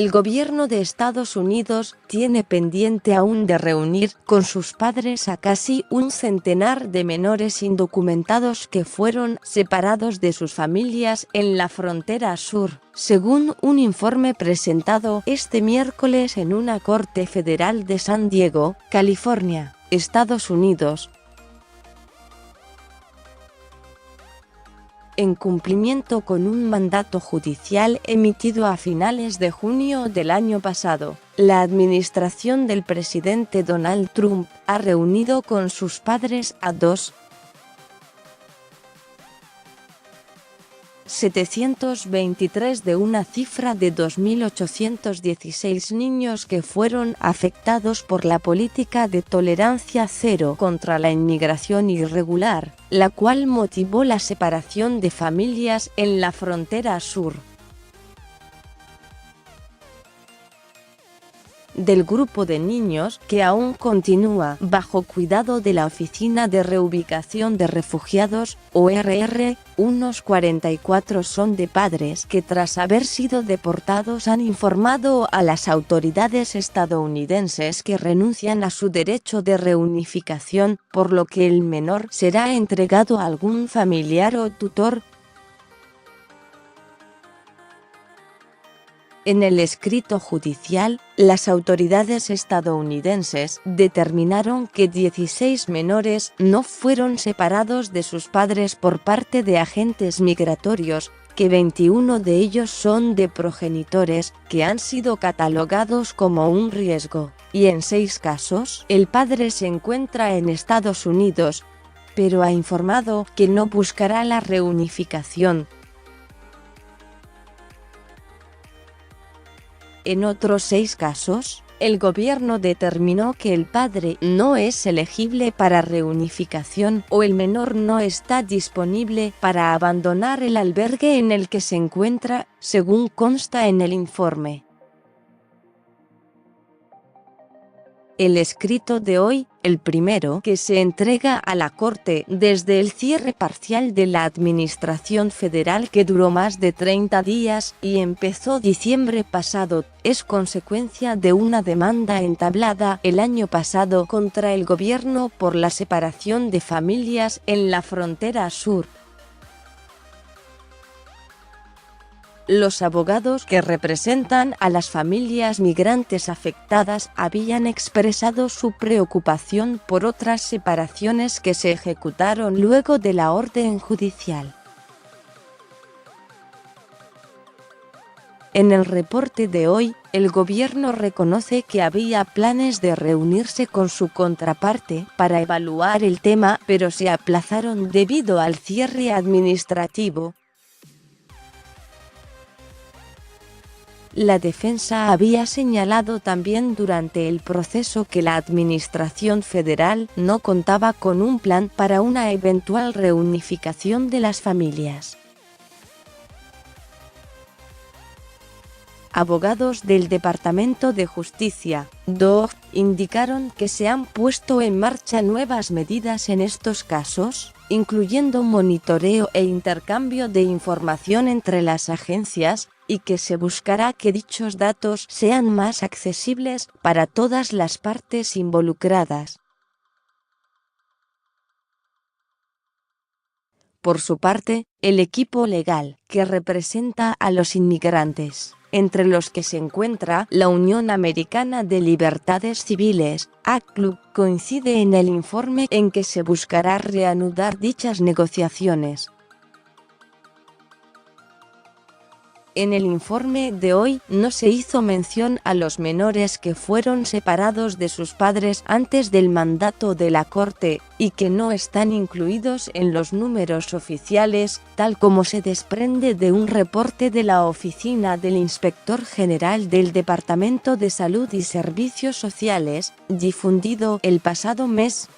el gobierno de Estados Unidos tiene pendiente aún de reunir con sus padres a casi un centenar de menores indocumentados que fueron separados de sus familias en la frontera sur, según un informe presentado este miércoles en una corte federal de San Diego, California, Estados Unidos. En cumplimiento con un mandato judicial emitido a finales de junio del año pasado, la administración del presidente Donald Trump ha reunido con sus padres a 723 de una cifra de 2.816 niños que fueron afectados por la política de tolerancia cero contra la inmigración irregular, la cual motivó la separación de familias en la frontera sur. Del grupo de niños que aún continúa bajo cuidado de la Oficina de Reubicación de Refugiados, ORR, unos 44 son de padres que tras haber sido deportados han informado a las autoridades estadounidenses que renuncian a su derecho de reunificación, por lo que el menor será entregado a algún familiar o tutor. En el escrito judicial, las autoridades estadounidenses determinaron que 16 menores no fueron separados de sus padres por parte de agentes migratorios, que 21 de ellos son de progenitores que han sido catalogados como un riesgo, y en 6 casos, el padre se encuentra en Estados Unidos, pero ha informado que no buscará la reunificación. En otros 6 casos, el gobierno determinó que el padre no es elegible para reunificación o el menor no está disponible para abandonar el albergue en el que se encuentra, según consta en el informe. El escrito de hoy, el primero que se entrega a la Corte desde el cierre parcial de la administración federal que duró más de 30 días y empezó diciembre pasado, es consecuencia de una demanda entablada el año pasado contra el gobierno por la separación de familias en la frontera sur. Los abogados que representan a las familias migrantes afectadas habían expresado su preocupación por otras separaciones que se ejecutaron luego de la orden judicial. En el reporte de hoy, el gobierno reconoce que había planes de reunirse con su contraparte para evaluar el tema, pero se aplazaron debido al cierre administrativo. La defensa había señalado también durante el proceso que la administración federal no contaba con un plan para una eventual reunificación de las familias. Abogados del Departamento de Justicia, DOJ, indicaron que se han puesto en marcha nuevas medidas en estos casos, incluyendo monitoreo e intercambio de información entre las agencias, y que se buscará que dichos datos sean más accesibles para todas las partes involucradas. Por su parte, el equipo legal, que representa a los inmigrantes, entre los que se encuentra la Unión Americana de Libertades Civiles, ACLU, coincide en el informe en que se buscará reanudar dichas negociaciones. En el informe de hoy no se hizo mención a los menores que fueron separados de sus padres antes del mandato de la Corte, y que no están incluidos en los números oficiales, tal como se desprende de un reporte de la Oficina del Inspector General del Departamento de Salud y Servicios Sociales, difundido el pasado mes.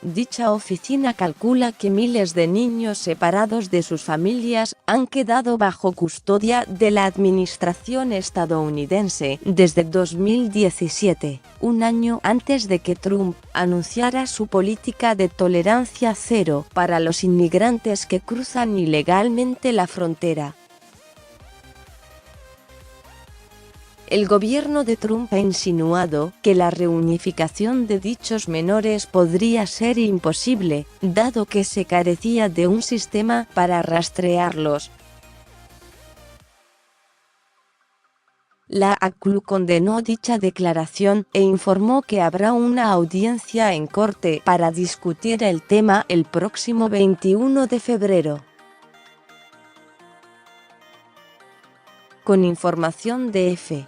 Dicha oficina calcula que miles de niños separados de sus familias han quedado bajo custodia de la administración estadounidense desde 2017, un año antes de que Trump anunciara su política de tolerancia cero para los inmigrantes que cruzan ilegalmente la frontera. El gobierno de Trump ha insinuado que la reunificación de dichos menores podría ser imposible, dado que se carecía de un sistema para rastrearlos. La ACLU condenó dicha declaración e informó que habrá una audiencia en corte para discutir el tema el próximo 21 de febrero. Con información de EFE.